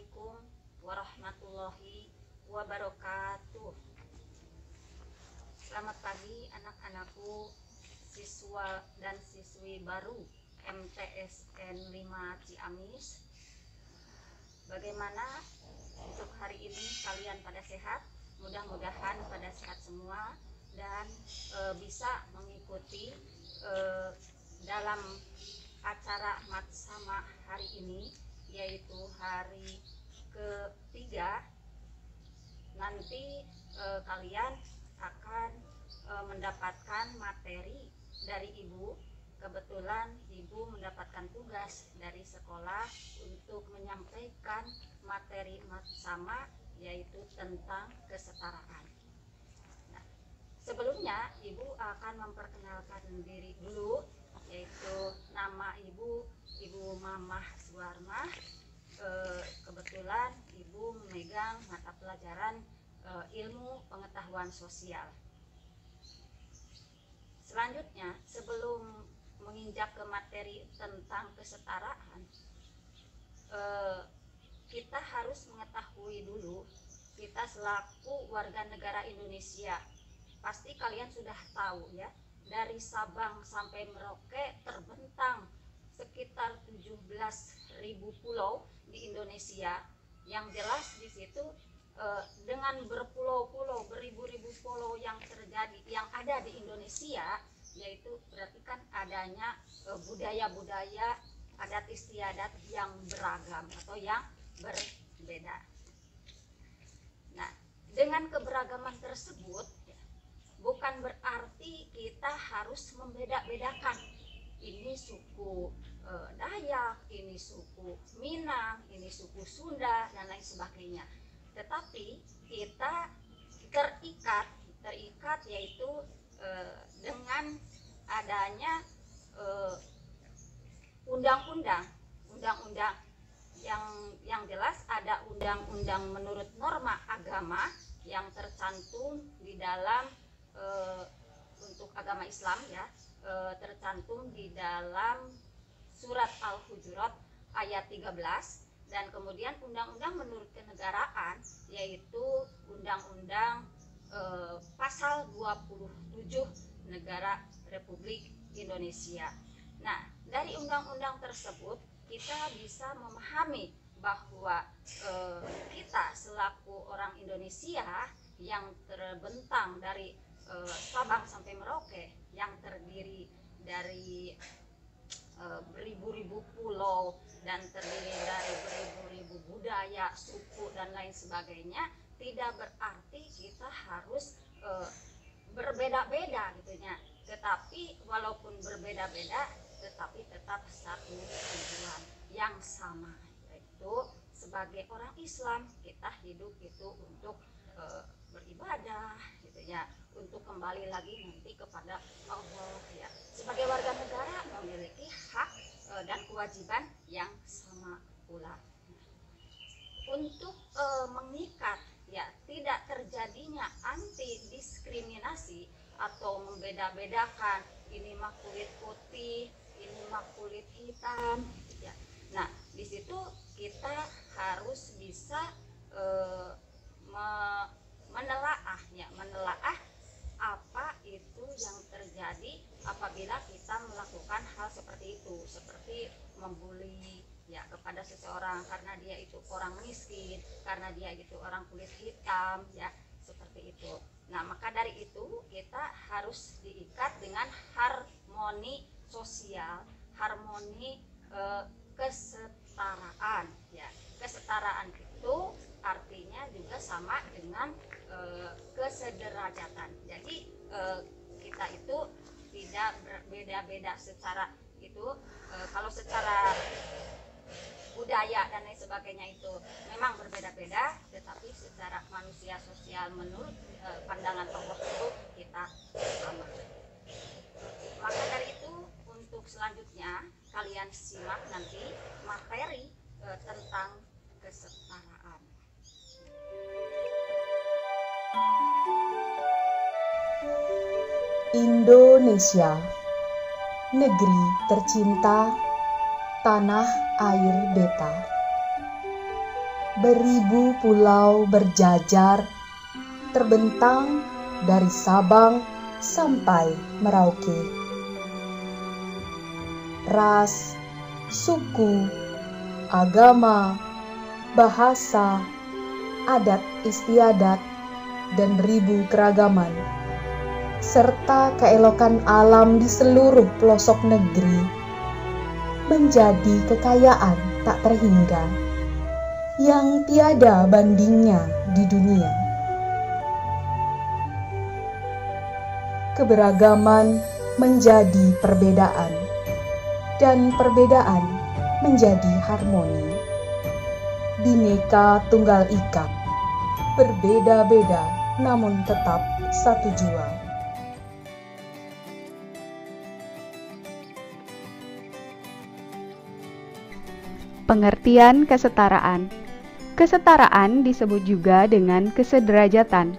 Assalamualaikum warahmatullahi wabarakatuh. Selamat pagi anak-anakku, siswa dan siswi baru MTSN 5 Ciamis. Bagaimana untuk hari ini kalian pada sehat? Mudah-mudahan pada sehat semua dan bisa mengikuti dalam acara Matsama hari ini, yaitu hari ketiga. Nanti kalian akan mendapatkan materi dari ibu. Kebetulan ibu mendapatkan tugas dari sekolah untuk menyampaikan materi Matsama, yaitu tentang kesetaraan. Nah, sebelumnya ibu akan memperkenalkan diri dulu, yaitu nama ibu Mamah Suwarmah. Kebetulan ibu memegang mata pelajaran ilmu pengetahuan sosial. Selanjutnya, sebelum menginjak ke materi tentang kesetaraan, kita harus mengetahui dulu, kita selaku warga negara Indonesia, pasti kalian sudah tahu ya, dari Sabang sampai Merauke terbentang sekitar 17.000 pulau di Indonesia. Yang jelas di situ dengan berpulau-pulau, beribu-ribu pulau yang terjadi, yang ada di Indonesia, yaitu berarti kan adanya budaya-budaya, adat istiadat yang beragam atau yang berbeda. Nah, dengan keberagaman tersebut bukan berarti kita harus membeda-bedakan. Ini suku Dayak, ini suku Minang, ini suku Sunda, dan lain sebagainya. Tetapi kita terikat yaitu dengan adanya undang-undang yang jelas. Ada undang-undang menurut norma agama yang tercantum di dalam untuk agama Islam ya, tercantum di dalam surat Al-Hujurat ayat 13, dan kemudian undang-undang menurut kenegaraan yaitu undang-undang pasal 27 Negara Republik Indonesia. Nah, dari undang-undang tersebut kita bisa memahami bahwa kita selaku orang Indonesia yang terbentang dari Sabang sampai Merauke, yang terdiri dari beribu-ribu pulau dan terdiri dari beribu-ribu budaya, suku, dan lain sebagainya, tidak berarti kita harus berbeda-beda gitu ya. Tetapi walaupun berbeda-beda, tetapi tetap satu tujuan yang sama, yaitu sebagai orang Islam kita hidup itu untuk beribadah gitu ya, untuk kembali lagi nanti kepada Allah ya. Sebagai warga negara memiliki hak dan kewajiban yang sama pula. Untuk mengikat ya, tidak terjadinya anti diskriminasi atau membeda-bedakan, ini mah kulit putih, ini mah kulit hitam ya. Nah, di situ kita harus bisa menelaah apa itu yang terjadi apabila kita melakukan hal seperti itu, seperti membuli ya kepada seseorang karena dia itu orang miskin, karena dia itu orang kulit hitam ya, seperti itu. Nah, maka dari itu kita harus diikat dengan harmoni sosial, harmoni kesetaraan ya. Kesetaraan itu artinya juga sama dengan kesederajatan. Jadi kita itu tidak berbeda-beda secara itu, kalau secara budaya dan lain sebagainya itu memang berbeda-beda, tetapi secara manusia sosial menurut pandangan Allah itu kita sama. Maka dari itu untuk selanjutnya kalian simak nanti materi tentang kesetaraan. Indonesia, negeri tercinta, tanah air beta. Beribu pulau berjajar, terbentang dari Sabang sampai Merauke. Ras, suku, agama, bahasa, adat istiadat, dan ribu keragaman, serta keelokan alam di seluruh pelosok negeri menjadi kekayaan tak terhingga yang tiada bandingnya di dunia. Keberagaman menjadi perbedaan, dan perbedaan menjadi harmoni. Bhinneka Tunggal Ika, berbeda-beda namun tetap satu jua. Pengertian kesetaraan. Kesetaraan disebut juga dengan kesederajatan,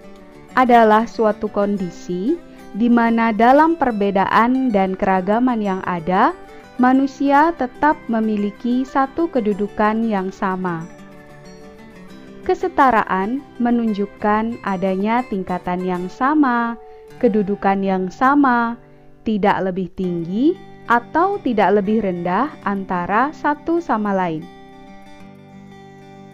adalah suatu kondisi di mana dalam perbedaan dan keragaman yang ada, manusia tetap memiliki satu kedudukan yang sama. Kesetaraan menunjukkan adanya tingkatan yang sama, kedudukan yang sama, tidak lebih tinggi atau tidak lebih rendah antara satu sama lain.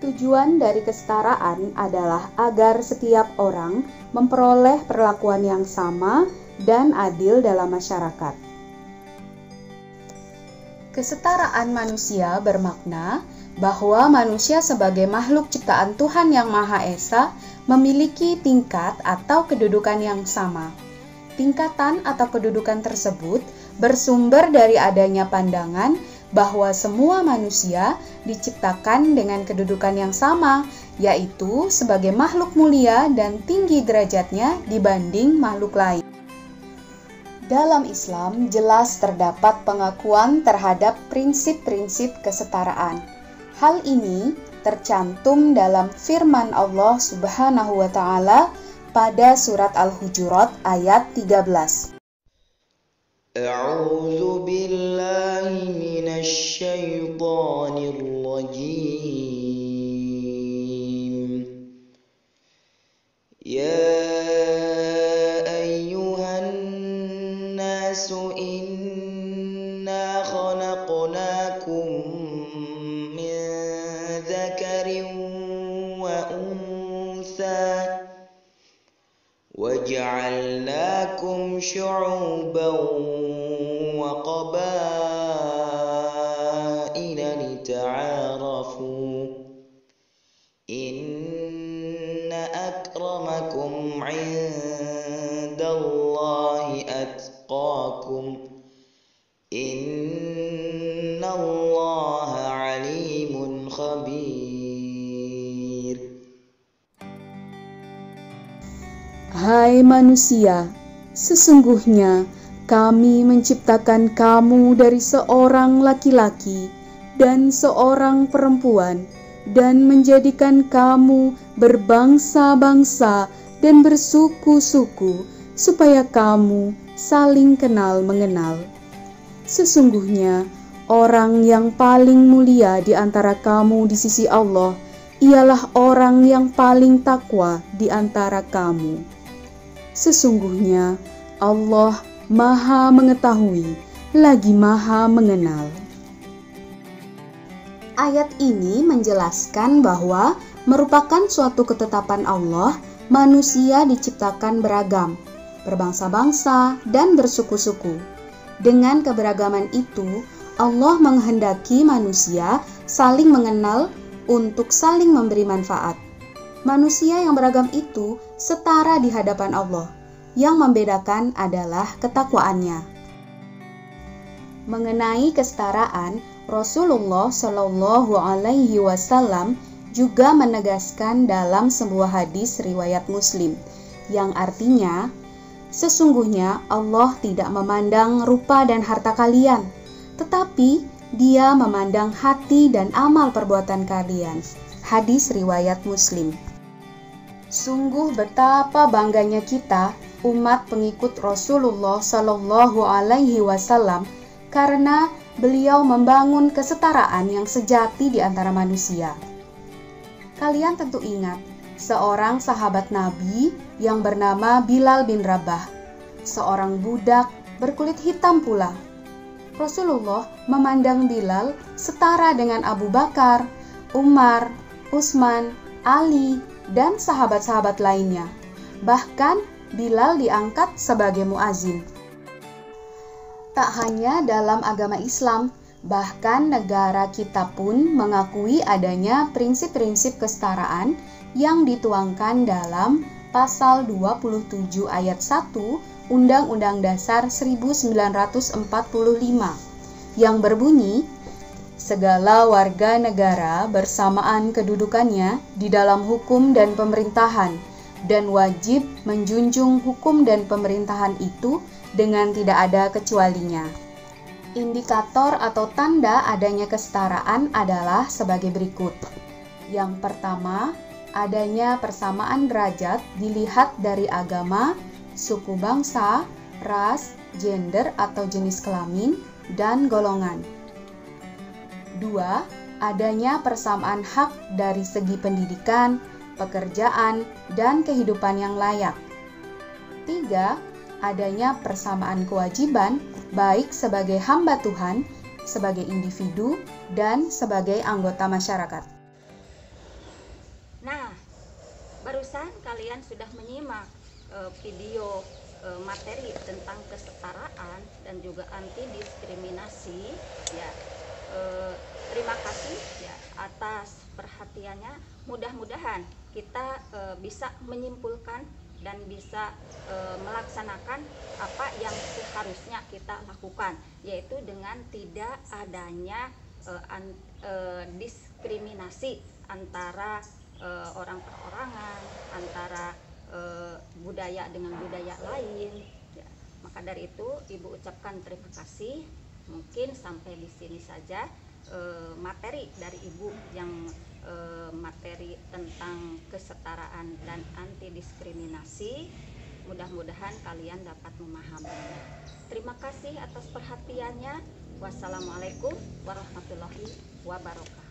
Tujuan dari kesetaraan adalah agar setiap orang memperoleh perlakuan yang sama dan adil dalam masyarakat. Kesetaraan manusia bermakna bahwa manusia sebagai makhluk ciptaan Tuhan Yang Maha Esa memiliki tingkat atau kedudukan yang sama. Tingkatan atau kedudukan tersebut bersumber dari adanya pandangan bahwa semua manusia diciptakan dengan kedudukan yang sama, yaitu sebagai makhluk mulia dan tinggi derajatnya dibanding makhluk lain. Dalam Islam jelas terdapat pengakuan terhadap prinsip-prinsip kesetaraan. Hal ini tercantum dalam firman Allah Subhanahu wa Ta'ala pada surat Al-Hujurat ayat 13. A'udzu billahi minasy syaithanir rajim. Ya ayyuhan nasu inna khalaqnakum min dzakarin wa untha وَجَعَلْنَاكُمْ شُعُوبًا وَقَبَائِلَ لِتَعَارَفُوا إِنَّ أَكْرَمَكُمْ عِندَ اللَّهِ أَتْقَاكُمْ إِنَّ اللَّهَ عَلِيمٌ خَبِيرٌ. Hai manusia, sesungguhnya kami menciptakan kamu dari seorang laki-laki dan seorang perempuan, dan menjadikan kamu berbangsa-bangsa dan bersuku-suku, supaya kamu saling kenal mengenal. Sesungguhnya orang yang paling mulia di antara kamu di sisi Allah ialah orang yang paling takwa di antara kamu. Sesungguhnya Allah Maha Mengetahui lagi Maha Mengenal. Ayat ini menjelaskan bahwa merupakan suatu ketetapan Allah, manusia diciptakan beragam, berbangsa-bangsa dan bersuku-suku. Dengan keberagaman itu, Allah menghendaki manusia saling mengenal untuk saling memberi manfaat. Manusia yang beragam itu setara di hadapan Allah. Yang membedakan adalah ketakwaannya. Mengenai kesetaraan, Rasulullah Shallallahu Alaihi Wasallam juga menegaskan dalam sebuah hadis riwayat Muslim, yang artinya, sesungguhnya Allah tidak memandang rupa dan harta kalian, tetapi Dia memandang hati dan amal perbuatan kalian. Hadis riwayat Muslim. Sungguh betapa bangganya kita, umat pengikut Rasulullah Shallallahu Alaihi Wasallam, karena beliau membangun kesetaraan yang sejati di antara manusia. Kalian tentu ingat seorang sahabat Nabi yang bernama Bilal bin Rabah, seorang budak berkulit hitam pula. Rasulullah memandang Bilal setara dengan Abu Bakar, Umar, Utsman, Ali, dan sahabat-sahabat lainnya. Bahkan Bilal diangkat sebagai muazin. Tak hanya dalam agama Islam, bahkan negara kita pun mengakui adanya prinsip-prinsip kesetaraan yang dituangkan dalam pasal 27 ayat 1 Undang-Undang Dasar 1945 yang berbunyi, segala warga negara bersamaan kedudukannya di dalam hukum dan pemerintahan dan wajib menjunjung hukum dan pemerintahan itu dengan tidak ada kecualinya. Indikator atau tanda adanya kesetaraan adalah sebagai berikut. Yang pertama, adanya persamaan derajat dilihat dari agama, suku bangsa, ras, gender atau jenis kelamin, dan golongan. 2. Adanya persamaan hak dari segi pendidikan, pekerjaan, dan kehidupan yang layak. 3. Adanya persamaan kewajiban baik sebagai hamba Tuhan, sebagai individu, dan sebagai anggota masyarakat. Nah, barusan kalian sudah menyimak video materi tentang kesetaraan dan juga anti diskriminasi ya. Terima kasih ya atas perhatiannya. Mudah-mudahan kita bisa menyimpulkan dan bisa melaksanakan apa yang seharusnya kita lakukan, yaitu dengan tidak adanya diskriminasi antara orang perorangan, antara budaya dengan budaya lain ya. Maka dari itu Ibu ucapkan terima kasih. Mungkin sampai di sini saja materi dari Ibu yang materi tentang kesetaraan dan anti diskriminasi. Mudah-mudahan kalian dapat memahaminya. Terima kasih atas perhatiannya. Wassalamualaikum warahmatullahi wabarakatuh.